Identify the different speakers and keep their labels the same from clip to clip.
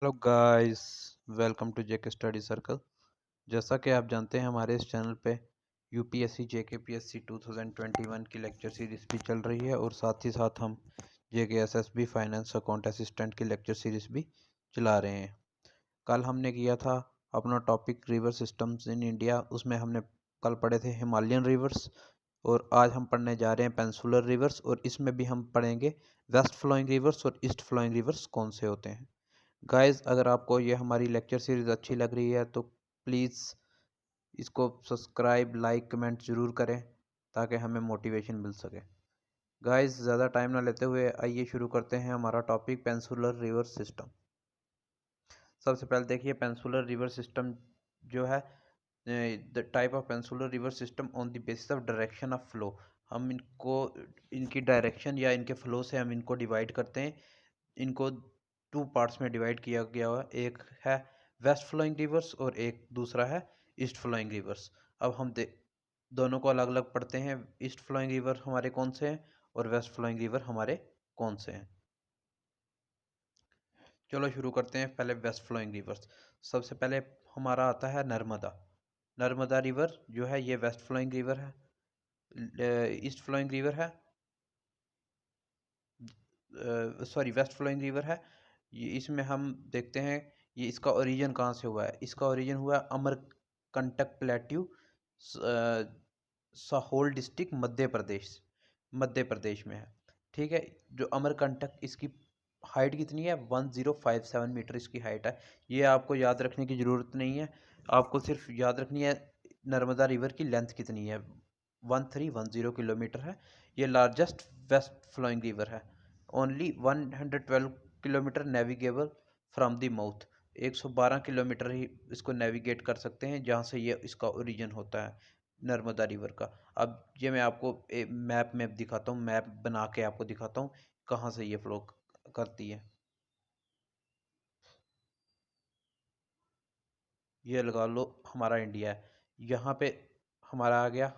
Speaker 1: Hello guys, welcome to JK study circle. जैसा कि आप जानते हैं हमारे इस चैनल पे यूपीएससी जेके पीएससी 2021 की लेक्चर सीरीज भी चल रही है और साथ ही साथ हम जेके एसएसबी फाइनेंस अकाउंट असिस्टेंट की लेक्चर सीरीज भी चला रहे हैं। कल हमने किया था अपना topic river systems in India, उसमें हमने कल पढ़े थे हिमालयन रिवर्स और आज हम पढ़ने जा रहे हैं पेंसुलर रिवर्स और इसमें भी हम पढ़ेंगे वेस्ट फ्लोइंग रिवर्स और ईस्ट फ्लोइंग रिवर्स कौन से होते हैं। गाइस, अगर आपको ये हमारी लेक्चर सीरीज़ अच्छी लग रही है तो प्लीज़ इसको सब्सक्राइब लाइक कमेंट ज़रूर करें ताकि हमें मोटिवेशन मिल सके। गाइस, ज़्यादा टाइम ना लेते हुए आइए शुरू करते हैं हमारा टॉपिक पेंसुलर रिवर सिस्टम। सबसे पहले देखिए पेंसुलर रिवर सिस्टम जो है the type of peninsular river system on the basis of direction of flow. हम इनको इनकी डायरेक्शन या इनके फ्लो से हम इनको डिवाइड करते हैं। इनको टू पार्ट्स में डिवाइड किया गया हुआ, एक है वेस्ट फ्लोइंग रिवर्स और एक दूसरा है ईस्ट फ्लोइंग रिवर्स। अब हम दोनों को अलग अलग पढ़ते हैं। ईस्ट फ्लोइंग रिवर हमारे कौन से हैं और वेस्ट फ्लोइंग रिवर हमारे कौन से हैं। चलो शुरू करते हैं पहले वेस्ट फ्लोइंग रिवर्स। सबसे पहले हमारा आता है नर्मदा। नर्मदा रिवर जो है ये वेस्ट फ्लोइंग रिवर है। ईस्ट फ्लोइंग रिवर है, सॉरी वेस्ट फ्लोइंग रिवर है। ये इसमें हम देखते हैं ये इसका ओरिजिन कहाँ से हुआ है। इसका ओरिजिन हुआ है अमरकंटक प्लेट्यू, साहोल डिस्ट्रिक्ट, मध्य प्रदेश में है। ठीक है, जो अमरकंटक, इसकी हाइट कितनी है 1057 मीटर इसकी हाइट है। ये आपको याद रखने की ज़रूरत नहीं है, आपको सिर्फ याद रखनी है नर्मदा रिवर की लेंथ कितनी है। 1310 किलोमीटर है। ये लार्जेस्ट वेस्ट फ्लोइंग रिवर है। Only 112 kilometre navigable from the mouth. 112 kilometre ही इसको नेविगेट कर सकते हैं जहाँ से ये इसका ओरिजिन होता है नर्मदा रिवर का। अब ये मैं आपको मैप दिखाता हूँ, मैप बना के आपको दिखाता हूँ कहाँ से ये फ्लो करती है। ये लगा लो हमारा इंडिया है, यहाँ पे हमारा आ गया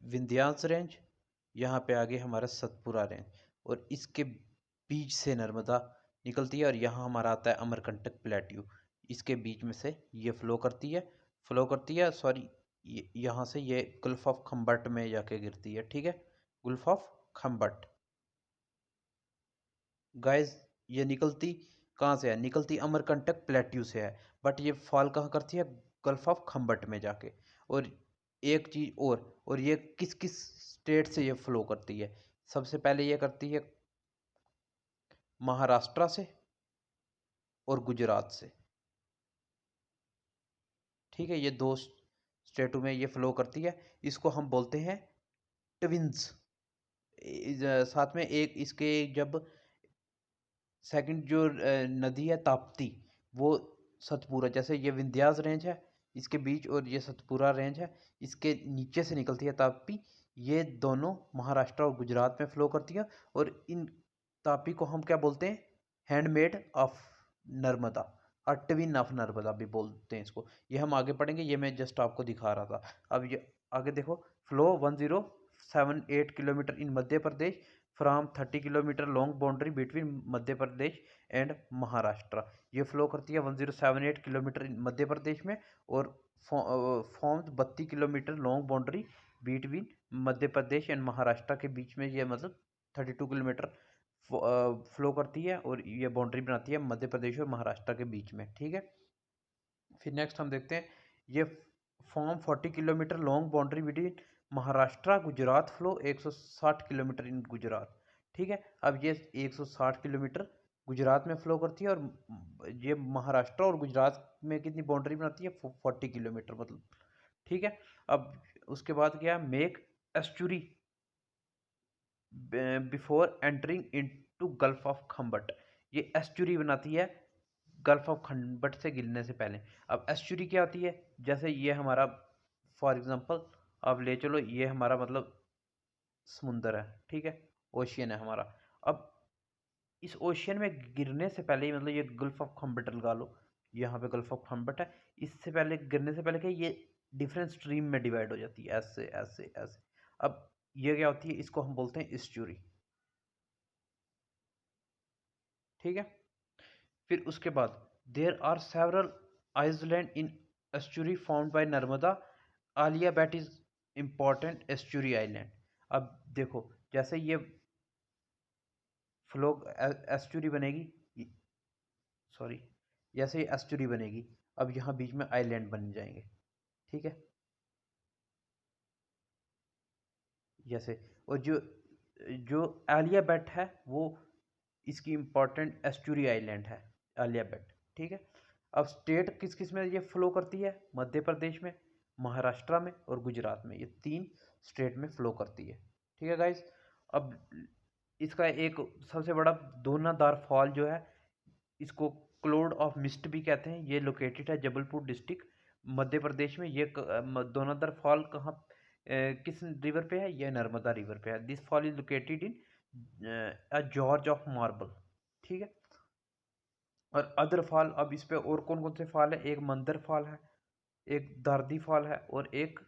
Speaker 1: विंध्याचल रेंज, यहाँ पे आगे हमारा सतपुरा रेंज और इसके बीच से नर्मदा निकलती है और यहाँ हमारा आता है अमरकंटक प्लेट्यू। इसके बीच में से ये फ्लो करती है सॉरी, यहाँ से ये गल्फ ऑफ खम्बट में जाके गिरती है। ठीक है, गल्फ ऑफ खम्बट। गाइस, ये निकलती कहाँ से है, निकलती अमरकंटक प्लेट्यू से है, बट ये फॉल कहाँ करती है, गल्फ ऑफ खम्बट में जाके। और एक चीज़ और ये किस किस स्टेट से ये फ्लो करती है। सबसे पहले ये करती है महाराष्ट्र से और गुजरात से। ठीक है, ये दो स्टेटों में ये फ्लो करती है। इसको हम बोलते हैं ट्विंस। साथ में एक इसके जब सेकंड जो नदी है ताप्ती, वो सतपुरा, जैसे ये विंध्यास रेंज है इसके बीच और ये सतपुरा रेंज है, इसके नीचे से निकलती है ताप्ती। ये दोनों महाराष्ट्र और गुजरात में फ्लो करती है और इन ताप्ती को हम क्या बोलते हैं, हैंडमेड ऑफ नर्मदा और ट्विन ऑफ नर्मदा भी बोलते हैं इसको। ये हम आगे पढ़ेंगे, ये मैं जस्ट आपको दिखा रहा था। अब ये आगे देखो, flow 1078 kilometre in Madhya Pradesh from 30 kilometre long boundary between Madhya Pradesh and Maharashtra. ये फ्लो करती है 1078 किलोमीटर मध्य प्रदेश में और forms 32 kilometre long boundary between Madhya Pradesh and Maharashtra के बीच में। ये मतलब 32 किलोमीटर फ्लो करती है और ये बाउंड्री बनाती है मध्य प्रदेश और महाराष्ट्र के बीच में। ठीक है, फिर नेक्स्ट हम देखते हैं ये form 40 kilometre long boundary between Maharashtra Gujarat flow 160 kilometre इन गुजरात। ठीक है, अब ये 160 किलोमीटर गुजरात में फ्लो करती है और ये महाराष्ट्र और गुजरात में कितनी बाउंड्री बनाती है 40 किलोमीटर मतलब। ठीक है, अब उसके बाद क्या, make estuary before entering into gulf of Khambhat. ये एस्चुरी बनाती है गल्फ ऑफ खम्बट से गिरने से पहले। अब एस्चुरी क्या होती है, जैसे ये हमारा फॉर एग्जांपल अब ले चलो, ये हमारा मतलब समुंदर है। ठीक है, ओशियन है हमारा। अब इस ओशियन में गिरने से पहले ही मतलब ये गल्फ ऑफ खम्बट लगा लो, यहाँ पे गल्फ ऑफ खम्बट है, इससे पहले गिरने से पहले क्या ये डिफरेंट स्ट्रीम में डिवाइड हो जाती है, ऐसे ऐसे ऐसे। अब ये क्या होती है, इसको हम बोलते हैं एस्चुरी। ठीक है, फिर उसके बाद there are several island in estuary found by Narmada, Alia Bet is important estuary island. अब देखो जैसे ये फ्लो एस्चुरी बनेगी, सॉरी, जैसे ये एस्चुरी बनेगी, अब यहाँ बीच में आइलैंड बन जाएंगे, ठीक है, जैसे। और जो जो आलिया बैट है वो इसकी इम्पोर्टेंट एस्चुरी आइलैंड है, आलिया बैट, ठीक है। अब स्टेट किस किस में ये फ्लो करती है, मध्य प्रदेश में, महाराष्ट्र में और गुजरात में, ये 3 स्टेट में फ्लो करती है, ठीक है गाइस। अब इसका एक सबसे बड़ा दोनादार फॉल जो है, इसको क्लोड ऑफ मिस्ट भी कहते हैं, ये लोकेटेड है जबलपुर डिस्ट्रिक्ट मध्य प्रदेश में। ये दोनादर फॉल कहाँ किस रिवर पे है, ये नर्मदा रिवर पे है। This fall is located in George of marble, ठीक है। और अदर फॉल, अब इस पे और कौन कौन से फॉल है, एक मंदर फॉल है, एक दार्दी फॉल है और एक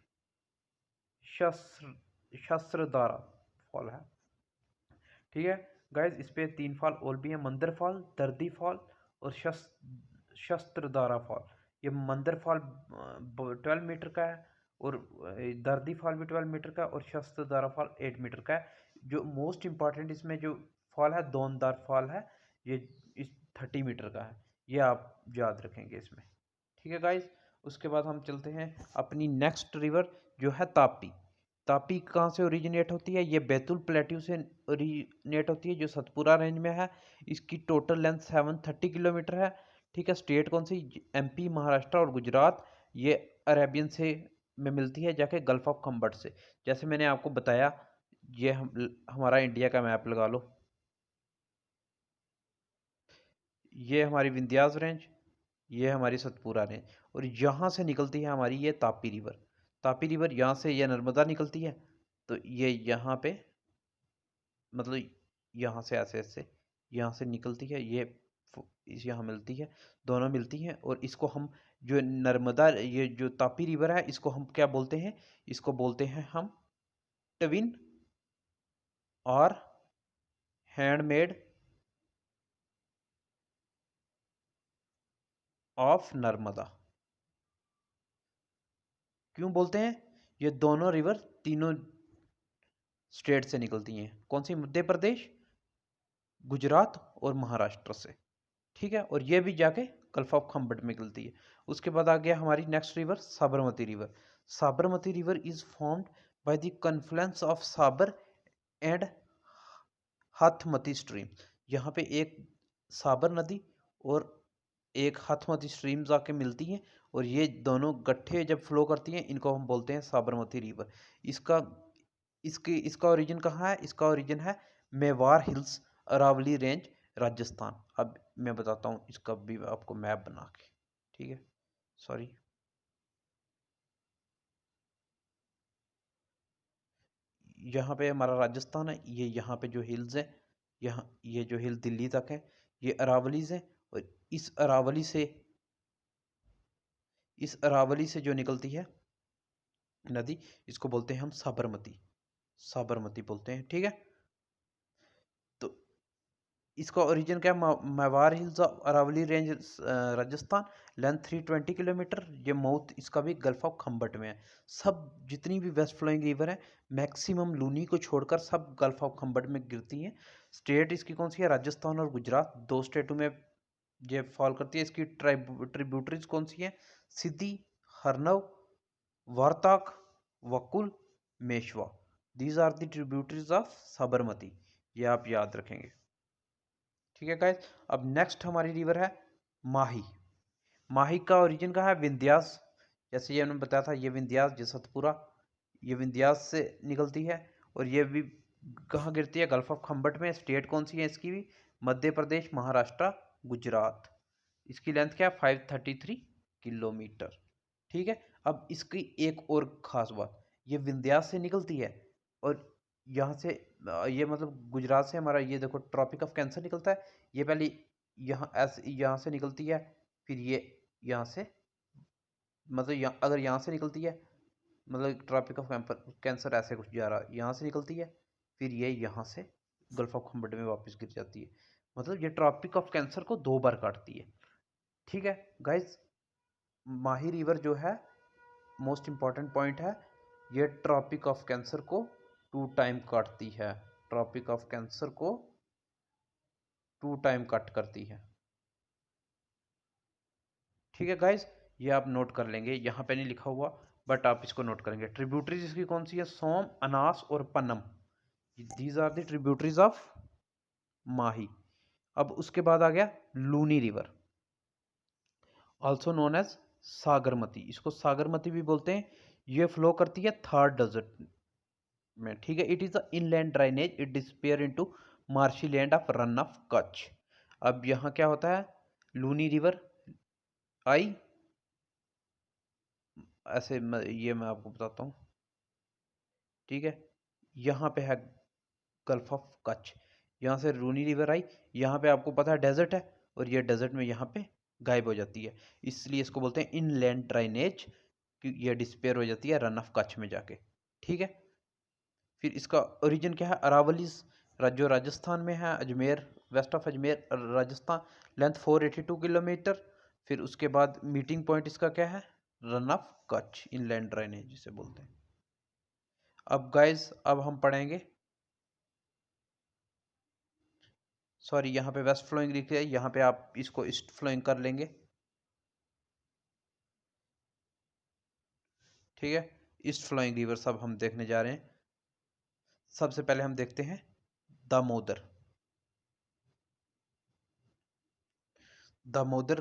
Speaker 1: शस्त्रधारा फॉल है, ठीक है गाइज। इस पे 3 फॉल और भी है, मंदर फॉल, दर्दी फॉल और शस्त्रधारा फॉल। ये मंदर फॉल 12 मीटर का है और दर्दी फॉल भी 12 मीटर का और शस्त्रधारा फॉल 8 मीटर का है। जो मोस्ट इंपॉर्टेंट इसमें जो फॉल है, दोनदार फॉल है, ये इस 30 मीटर का है, ये आप याद रखेंगे इसमें, ठीक है गाइज। उसके बाद हम चलते हैं अपनी नेक्स्ट रिवर जो है तापी। तापी कहाँ से ओरिजिनेट होती है, ये बैतूल प्लेट्यू से ओरिजिनेट होती है जो सतपुरा रेंज में है। इसकी टोटल लेंथ 730 किलोमीटर है, ठीक है। स्टेट कौन सी, एमपी, महाराष्ट्र और गुजरात। ये अरेबियन से में मिलती है जाके गल्फ ऑफ खम्बट से। जैसे मैंने आपको बताया, ये हमारा इंडिया का मैप लगा लो, ये हमारी विंध्यास रेंज, ये हमारी सतपुरा रेंज, और यहाँ से निकलती है हमारी ये तापी रिवर। तापी रिवर यहाँ से ये नर्मदा निकलती है, तो ये यहाँ पे मतलब यहाँ से ऐसे ऐसे यहाँ से निकलती है, ये इस यहाँ मिलती है, दोनों मिलती हैं। और इसको हम जो नर्मदा, ये जो तापी रिवर है, इसको हम क्या बोलते हैं, इसको बोलते हैं हम ट्विन और हैंडमेड ऑफ नर्मदा। क्यों बोलते हैं, ये दोनों रिवर तीनों स्टेट से निकलती हैं, कौन सी, मध्य प्रदेश, गुजरात और महाराष्ट्र से, ठीक है। और ये भी जाके गल्फ ऑफ खम्बट में मिलती है। उसके बाद आ गया हमारी next river Sabarmati river. Sabarmati river is formed by the confluence of साबर एंड हाथमती स्ट्रीम। यहाँ पे एक साबर नदी और एक हाथमती स्ट्रीम जाके मिलती हैं, और ये दोनों गट्ठे जब फ्लो करती हैं, इनको हम बोलते हैं साबरमती रिवर। इसका इसका ओरिजिन कहाँ है, इसका ओरिजिन है मेवार हिल्स, अरावली रेंज, राजस्थान। अब मैं बताता हूँ इसका भी आपको मैप बना के, ठीक है, सॉरी, यहाँ पे हमारा राजस्थान है, ये यहाँ पे जो हिल्स है, यहाँ ये जो हिल दिल्ली तक है, ये अरावलीज है। और इस अरावली से जो निकलती है नदी, इसको बोलते हैं हम साबरमती, साबरमती बोलते हैं, ठीक है। तो इसका ओरिजिन क्या है, Mewar hills Aravalli range, Rajasthan, length 320 kilometre. ये माउथ इसका भी गल्फ ऑफ खम्बट में है। सब जितनी भी वेस्ट फ्लोइंग रिवर है, मैक्सिमम लूनी को छोड़कर सब गल्फ ऑफ खम्बट में गिरती हैं। स्टेट इसकी कौन सी है, राजस्थान और गुजरात, 2 स्टेटों में ये फॉल करती है। इसकी ट्रिब्यूटरीज कौन सी हैं, सिद्धि, हरनव, वार्ताक, Vakul, Meshwa. These are the tributaries of Sabarmati, ये आप याद रखेंगे, ठीक है गाइस। अब नेक्स्ट हमारी रिवर है माही। माही का ओरिजिन कहाँ है, विंध्यास। जैसे ये मैंने बताया था, ये विंध्यास, ये सतपुरा, ये विंध्यास से निकलती है। और ये भी कहाँ गिरती है, गल्फ ऑफ खम्बट में। स्टेट कौन सी है इसकी भी, मध्य प्रदेश, महाराष्ट्र, गुजरात। इसकी लेंथ क्या है, 533 किलोमीटर, ठीक है। अब इसकी एक और खास बात, ये विंध्यास से निकलती है, और यहाँ से ये मतलब गुजरात से हमारा ये देखो ट्रॉपिक ऑफ कैंसर निकलता है। ये पहले यहाँ ऐसे यहाँ से निकलती है, फिर ये यहाँ से, मतलब यहाँ अगर यहाँ से निकलती है, मतलब ट्रॉपिक ऑफ कैंसर ऐसे कुछ जा रहा है, यहाँ से निकलती है, फिर ये यहाँ से गल्फ ऑफ खम्बट में वापस गिर जाती है। मतलब ये ट्रॉपिक ऑफ कैंसर को 2 बार काटती है। ठीक है गाइज, माही रिवर जो है मोस्ट इंपॉर्टेंट पॉइंट है, ये ट्रॉपिक ऑफ कैंसर को 2 टाइम काटती है। ट्रॉपिक ऑफ कैंसर को 2 टाइम कट करती है। ठीक है गाइज, ये आप नोट कर लेंगे, यहाँ पे नहीं लिखा हुआ बट आप इसको नोट करेंगे। ट्रिब्यूटरीज इसकी कौन सी है? सोम, अनास और Panam, these are the tributaries of Mahi. अब उसके बाद आ गया Luni river, also known as Sagarmati, इसको सागरमती भी बोलते हैं। ये फ्लो करती है थार डेजर्ट में। ठीक है, it is a inland drainage, it disappear into marshy land of Rann of Kutch. अब यहाँ क्या होता है, लूनी रिवर आई ऐसे ये मैं आपको बताता हूँ। ठीक है, यहाँ पे है गल्फ ऑफ कच्छ, यहाँ से लूनी रिवर आई, यहाँ पे आपको पता है डेजर्ट है, और ये डेजर्ट में यहाँ पे गायब हो जाती है, इसलिए इसको बोलते हैं इनलैंड ड्राइनेज, कि ये डिस्पेयर हो जाती है रन ऑफ कच्छ में जाके। ठीक है, फिर इसका ओरिजिन क्या है? अरावली जो राजस्थान में है, Ajmer, west of Ajmer Rajasthan, length 482 kilometre. फिर उसके बाद मीटिंग पॉइंट इसका क्या है? Run of Kutch, inland drainage जिसे बोलते हैं। अब गाइस, अब हम पढ़ेंगे, सॉरी यहाँ पे वेस्ट फ्लोइंग लिख है, यहाँ पे आप इसको ईस्ट फ्लोइंग कर लेंगे। ठीक है, ईस्ट फ्लोइंग रिवर्स अब हम देखने जा रहे हैं। सबसे पहले हम देखते हैं दामोदर। दामोदर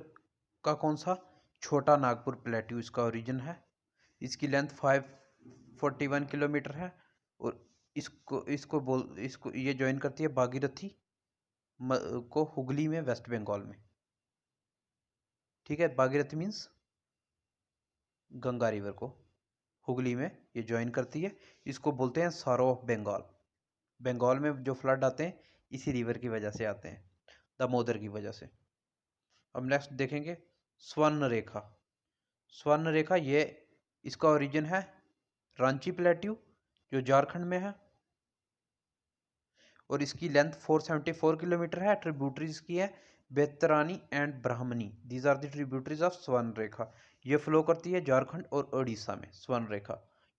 Speaker 1: का कौन सा? छोटा नागपुर प्लेट्यू इसका ओरिजिन है। इसकी लेंथ 541 किलोमीटर है, और इसको ये ज्वाइन करती है भागीरथी को हुगली में, वेस्ट बंगाल में। ठीक है, भागीरथी मीन्स गंगा रिवर को हुगली में ये ज्वाइन करती है। इसको बोलते हैं सारो ऑफ बंगाल। बंगाल में जो फ्लड आते हैं इसी रिवर की वजह से आते हैं, दामोदर की वजह से। अब नेक्स्ट देखेंगे स्वर्ण रेखा। स्वर्ण रेखा, ये इसका ओरिजिन है रांची प्लेट्यू जो झारखंड में है, और इसकी लेंथ 474 किलोमीटर है। ट्रिब्यूटरीज की है Baitarani and Brahmani, these are the tributaries of Swarnarekha. ये फ्लो करती है झारखंड और उड़ीसा में, स्वर्ण रेखा।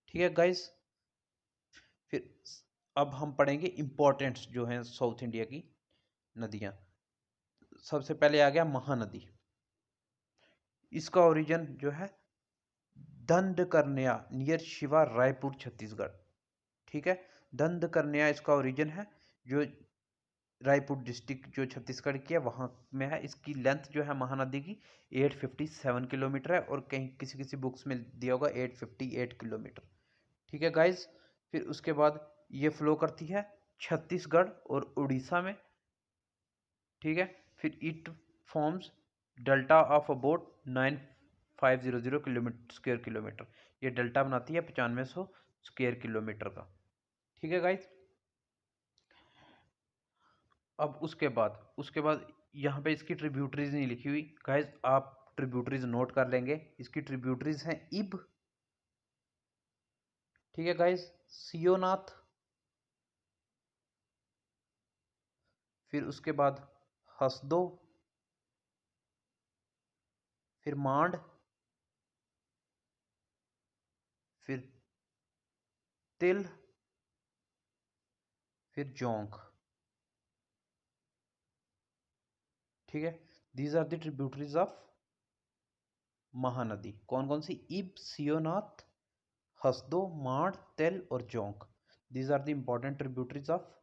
Speaker 1: ठीक है गाइस, फिर अब हम पढ़ेंगे इंपॉर्टेंट्स जो हैं साउथ इंडिया की नदियां। सबसे पहले आ गया महानदी, इसका ओरिजिन जो है दंडकर्ण्या नियर शिवा, रायपुर, छत्तीसगढ़। ठीक है, दंडकर्ण्या इसका ओरिजिन है, जो रायपुर डिस्ट्रिक्ट जो छत्तीसगढ़ की है वहाँ में है। इसकी लेंथ जो है महानदी की 857 किलोमीटर है, और कहीं किसी किसी बुक्स में दिया होगा 858 किलोमीटर। ठीक है गाइज, फिर उसके बाद ये फ्लो करती है छत्तीसगढ़ और उड़ीसा में। ठीक है, फिर it forms delta of about 9500 kilometre square kilometre, ये डेल्टा बनाती है 9500 स्क्वायर किलोमीटर का। ठीक है गाइज, अब उसके बाद यहाँ पे इसकी ट्रिब्यूटरीज नहीं लिखी हुई गाइज, आप ट्रिब्यूटरीज नोट कर लेंगे। इसकी ट्रिब्यूटरीज हैं इब, ठीक है गाइज, सियोनाथ, फिर उसके बाद हसदो, फिर मांड, फिर तिल, फिर जोंक। ठीक है, these are the tributaries of Mahanadi. कौन कौन सी? इब, सियोनाथ, हसदो, मांड, तेल और Jonk, these are the important tributaries of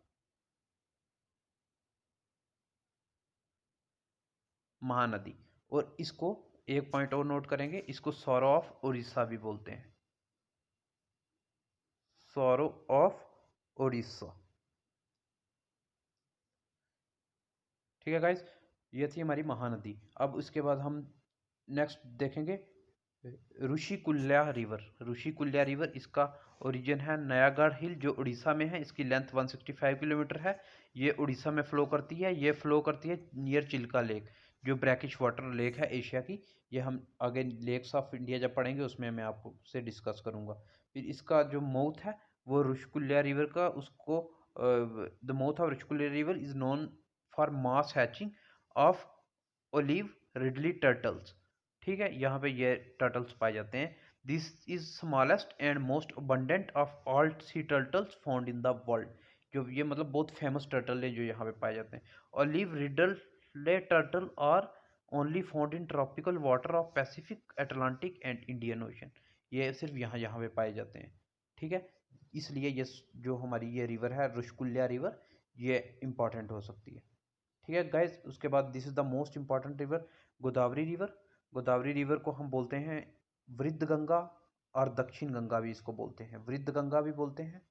Speaker 1: Mahanadi. और इसको एक पॉइंट और नोट करेंगे, इसको सौरो ऑफ उड़ीसा भी बोलते हैं, सौरो ऑफ उड़ीसा। ठीक है गाइस, ये थी हमारी महानदी। अब इसके बाद हम नेक्स्ट देखेंगे ऋषिकुल्या रिवर। ऋषिकुल्या रिवर, इसका ओरिजिन है नयागढ़ हिल जो उड़ीसा में है। इसकी लेंथ 165 किलोमीटर है। ये उड़ीसा में फ्लो करती है। ये फ्लो करती है नियर चिल्का लेक, जो ब्रैकिश वाटर लेक है एशिया की। ये हम आगे लेक्स ऑफ इंडिया जब पढ़ेंगे उसमें मैं आपको से डिस्कस करूंगा। फिर इसका जो माउथ है वो ऋषिकुल्या रिवर का, उसको the mouth of Rushikulya river is known for mass hatching of olive ridley turtles. ठीक है, यहाँ पे ये टर्टल्स पाए जाते हैं। This is smallest and most abundant of all sea turtles found in the world. जो ये मतलब बहुत फेमस टर्टल है जो यहाँ पे पाए जाते हैं। Olive ridley turtle are only found in tropical water of Pacific, Atlantic and Indian Ocean. ये सिर्फ यहाँ यहाँ पे पाए जाते हैं। ठीक है, इसलिए ये जो हमारी ये रिवर है रुशकुल्या रिवर, ये इंपॉर्टेंट हो सकती है। ठीक है गाइस, उसके बाद this is the most important river, Godavari river. Godavari river को हम बोलते हैं वृद्ध गंगा और दक्षिण गंगा भी इसको बोलते हैं, वृद्ध गंगा भी बोलते हैं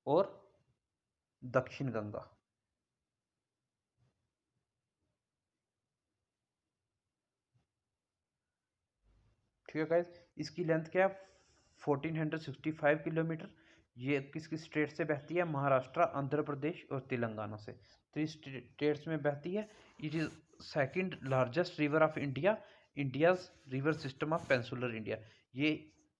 Speaker 1: और दक्षिण गंगा। ठीक है गाइस, इसकी लेंथ क्या है? 1465 किलोमीटर। ये किस किस स्टेट से बहती है? महाराष्ट्र, आंध्र प्रदेश और तेलंगाना से। 3 स्टेट्स में बहती है। It is second largest river of India, India's river system of peninsular India. ये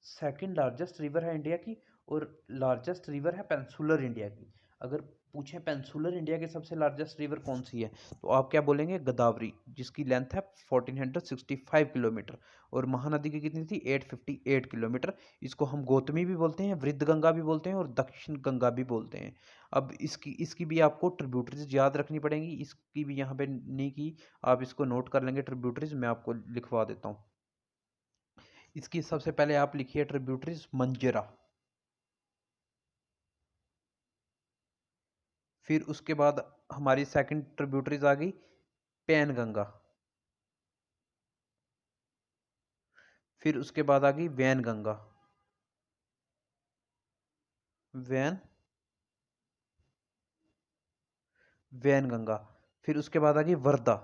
Speaker 1: सेकंड लार्जेस्ट रिवर है इंडिया की और लार्जेस्ट रिवर है पेंसुलर इंडिया की। अगर पूछें पेंसुलर इंडिया की सबसे लार्जेस्ट रिवर कौन सी है, तो आप क्या बोलेंगे? गोदावरी, जिसकी लेंथ है 1465 किलोमीटर। और महानदी की कितनी थी? 858 किलोमीटर। इसको हम गौतमी भी बोलते हैं, वृद्ध गंगा भी बोलते हैं और दक्षिण गंगा भी बोलते हैं। अब इसकी इसकी भी आपको ट्रिब्यूटरीज याद रखनी पड़ेंगी, इसकी भी यहाँ पे नहीं की, आप इसको नोट कर लेंगे। ट्रिब्यूटरीज मैं आपको लिखवा देता हूँ। इसकी सबसे पहले आप लिखिए ट्रिब्यूटरीज मंजरा, फिर उसके बाद हमारी सेकंड ट्रिब्यूटरीज आ गई पैन गंगा, फिर उसके बाद आ गई वैन गंगा, वैन वैन गंगा, फिर उसके बाद आ गई वर्धा,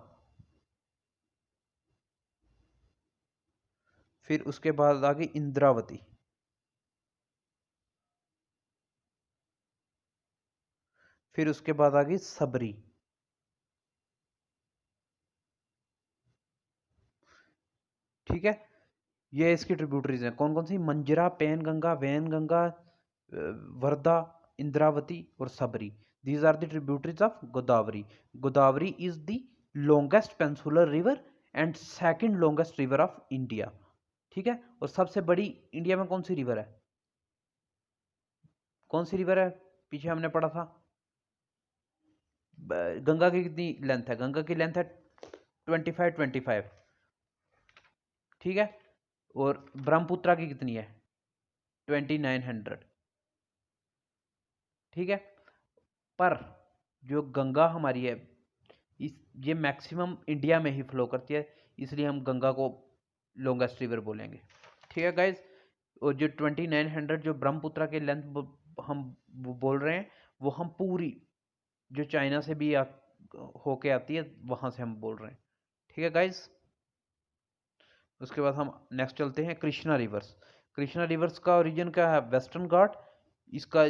Speaker 1: फिर उसके बाद आ गई इंद्रावती, फिर उसके बाद आ गई सबरी। ठीक है, ये इसकी ट्रिब्यूटरीज हैं कौन कौन सी? मंजरा, पैन गंगा, वैन गंगा, वर्धा, इंद्रावती और Sabari. These are the tributaries of Godavari. Godavari is the longest peninsular river and second longest river of India. ठीक है, और सबसे बड़ी इंडिया में कौन सी रिवर है? कौन सी रिवर है? पीछे हमने पढ़ा था। गंगा की कितनी लेंथ है? गंगा की लेंथ है 2525। ठीक है, और ब्रह्मपुत्रा की कितनी है? 2900। ठीक है, पर जो गंगा हमारी है इस ये मैक्सिमम इंडिया में ही फ्लो करती है, इसलिए हम गंगा को लॉन्गेस्ट रिवर बोलेंगे। ठीक है गाइज, और जो 2900 जो ब्रह्मपुत्रा के लेंथ हम बोल रहे हैं, वो हम पूरी जो चाइना से भी होके आती है वहां से हम बोल रहे हैं। ठीक है गाइज, उसके बाद हम नेक्स्ट चलते हैं कृष्णा रिवर्स। कृष्णा रिवर्स का ओरिजिन क्या है? वेस्टर्न घाट। इसका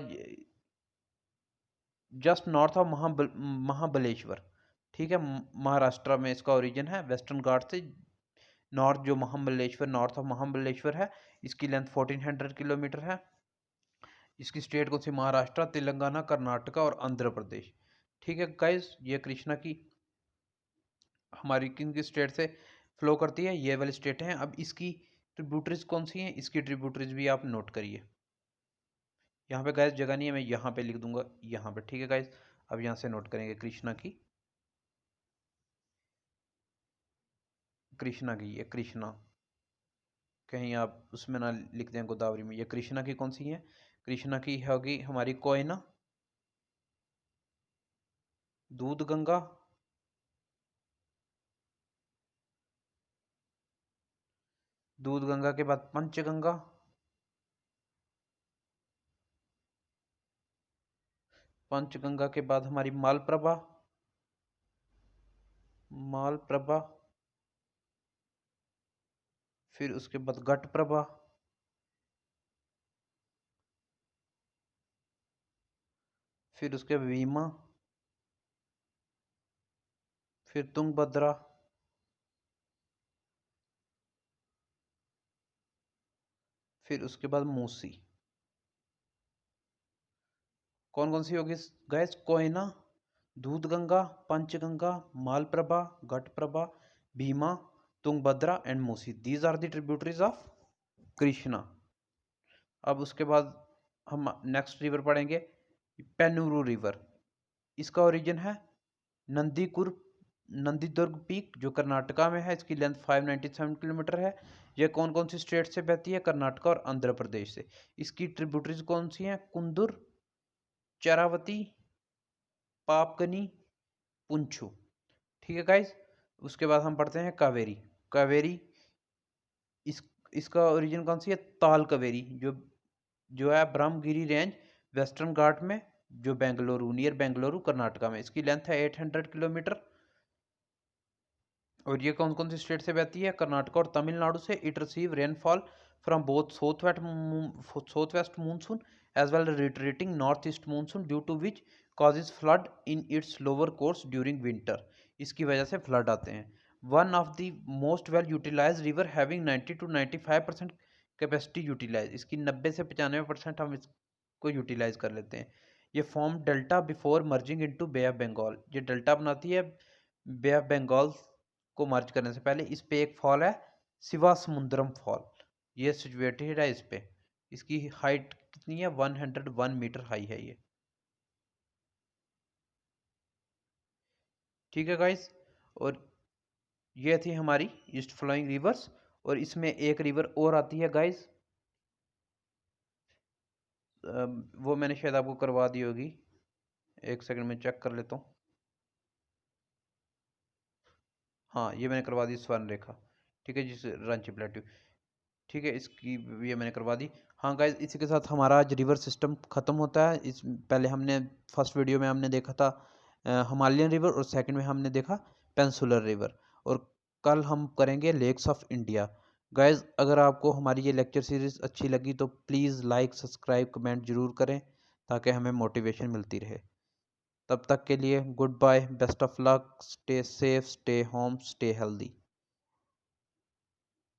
Speaker 1: जस्ट नॉर्थ ऑफ महाबलेश्वर। ठीक है, महाराष्ट्र में इसका ओरिजिन है। वेस्टर्न घाट से नॉर्थ जो महाबलेश्वर, नॉर्थ ऑफ महाबलेश्वर है, इसकी लेंथ 1400 किलोमीटर है। इसकी स्टेट कौन सी? महाराष्ट्र, तेलंगाना, कर्नाटका और आंध्र प्रदेश। ठीक है गाइस, ये कृष्णा की हमारी किन की स्टेट से फ्लो करती है? ये वाली स्टेट हैं। अब इसकी ट्रिब्यूटरीज कौन सी हैं? इसकी ट्रिब्यूटरीज भी आप नोट करिए। यहाँ पे गाइस जगह नहीं है, मैं यहाँ पे लिख दूंगा यहाँ पे। ठीक है गाइस, अब यहाँ से नोट करेंगे कृष्णा की, कृष्णा की, ये कृष्णा, कहीं आप उसमें ना लिख दें गोदावरी में। ये कृष्णा की कौन सी है? कृष्णा की होगी हमारी कोयना, दूध गंगा, दूध गंगा के बाद पंचगंगा, पंचगंगा के बाद हमारी मालप्रभा, मालप्रभा, फिर उसके बाद घटप्रभा, फिर उसके भीमा, फिर तुंगभद्रा, फिर उसके बाद मूसी। कौन कौन सी होगी गैस? Koyna, Dudhganga, Panchganga, Malaprabha, Ghataprabha, Bhima, Tungabhadra and Musi. These are the tributaries of Krishna. अब उसके बाद हम नेक्स्ट रिवर पढ़ेंगे पेन्नूरू रिवर। इसका ओरिजिन है नंदीदुर्ग पीक जो कर्नाटका में है। इसकी लेंथ 597 किलोमीटर है। यह कौन कौन सी स्टेट से बहती है? कर्नाटका और आंध्र प्रदेश से। इसकी ट्रिब्यूटरीज कौन सी हैं? कुंदुर, चरावती, पापगनी, पुंछू। ठीक है गाइज। उसके बाद हम पढ़ते हैं कावेरी। कावेरी इसका ओरिजिन कौन सी है? ताल कावेरी जो है ब्रह्मगिरी रेंज वेस्टर्न घाट में, जो बेंगलुरु नियर बेंगलुरु कर्नाटका में। इसकी लेंथ है 800 किलोमीटर। और ये कौन कौन सी स्टेट से बहती है? कर्नाटक और तमिलनाडु से। It receive rainfall from both south west monsoon as well retreating north east monsoon due to which causes flood in its lower course during winter. इसकी वजह से फ्लड आते हैं। One of the most well utilize river having 90 to 95% capacity utilize. इसकी 90 से 95% हम इसको utilise कर लेते हैं। ये form delta before merging into Bay of Bengal. ये डेल्टा बनाती है बे ऑफ बंगाल को मर्ज करने से पहले। इस पे एक फॉल है शिवा समुद्रम फॉल, ये सिचुएटेड है इस पे। इसकी हाइट कितनी है? 101 मीटर हाई है ये। ठीक है गाइस। और ये थी हमारी ईस्ट फ्लोइंग रिवर्स। और इसमें एक रिवर और आती है गाइस, वो मैंने शायद आपको करवा दी होगी। एक सेकंड में चेक कर लेता हूँ। हाँ, ये मैंने करवा दी स्वर्ण रेखा। ठीक है, जिस रांची प्लेट्यू। ठीक है, इसकी ये मैंने करवा दी। हाँ गाइज, इसी के साथ हमारा आज रिवर सिस्टम ख़त्म होता है। इस पहले हमने फर्स्ट वीडियो में हमने देखा था हिमालयन रिवर, और सेकंड में हमने देखा पेंसुलर रिवर। और कल हम करेंगे लेक्स ऑफ इंडिया। गाइज, अगर आपको हमारी ये लेक्चर सीरीज़ अच्छी लगी तो प्लीज़ लाइक, सब्सक्राइब, कमेंट ज़रूर करें ताकि हमें मोटिवेशन मिलती रहे। तब तक के लिए good bye, best of luck, stay safe, stay home, stay healthy.